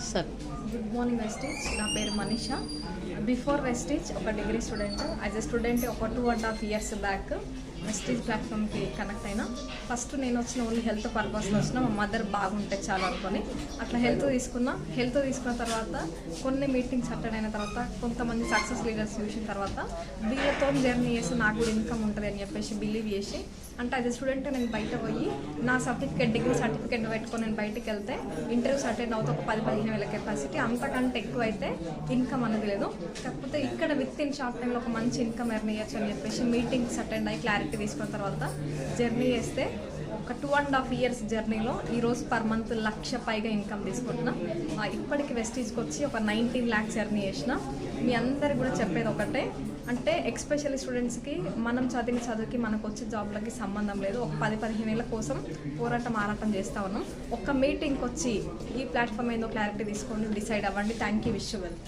సరే. Good morning Vestige. నా పేరు మనీషా. బిఫోర్ వెస్టీజ్ ఒక degree student. As a student ఒక 2.5 years బ్యాక్ వెస్టీజ్ ప్లాట్ఫామ్కి కనెక్ట్ అయినా. ఫస్ట్ నేను వచ్చిన ఓన్లీ హెల్త్ పర్పస్లో వచ్చిన. మా మదర్ బాగుంటే చాలా అనుకొని అట్లా హెల్త్ తీసుకున్న తర్వాత కొన్ని మీటింగ్స్ అటెండ్ అయిన తర్వాత కొంతమంది సక్సెస్ లీడర్స్ చూసిన తర్వాత వీళ్ళతో జర్నీ చేసి నాకు కూడా ఇన్కమ్ ఉంటుంది అని చెప్పేసి బిలీవ్ చేసి, అంటే యాజ్ ఎ స్టూడెంట్ నేను బయట పోయి నా డిగ్రీ సర్టిఫికేట్ పెట్టుకొని నేను బయటకు వెళ్తే ఇంటర్వ్యూస్ అటెండ్ అవుతా ఒక 10-15 వేల కెపాసిటీ, అంతకంటే ఎక్కువ అయితే ఇన్కమ్ అనేది లేదు. కాకపోతే ఇక్కడ విత్ ఇన్ షార్ట్ టైంలో ఒక మంచి ఇన్కమ్ ఎర్న్ చేయొచ్చు అని చెప్పేసి మీటింగ్స్ అటెండ్ అయ్యి క్లారిటీ తీసుకున్న తర్వాత జర్నీ చేస్తే ఒక 2.5 years జర్నీలో ఈరోజు పర్ మంత్ 1,00,000 పైగా ఇన్కమ్ తీసుకుంటున్నా. ఇప్పటికి వెస్టీజ్కి వచ్చి ఒక 19 lakhs ఎర్న్ చేసిన. మీ అందరికి కూడా చెప్పేది ఒకటే, అంటే ఎక్స్పెషల్లీ స్టూడెంట్స్కి మనం చదువుకి మనకు వచ్చే జాబ్లకి సంబంధం లేదు. ఒక 10-15 ఏళ్ళ కోసం ఆరాటం చేస్తూ ఉన్నాం. ఒక్క మీటింగ్కి వచ్చి ఈ ప్లాట్ఫామ్ ఏందో క్లారిటీ తీసుకొని డిసైడ్ అవ్వండి. Thank you. Wish you well.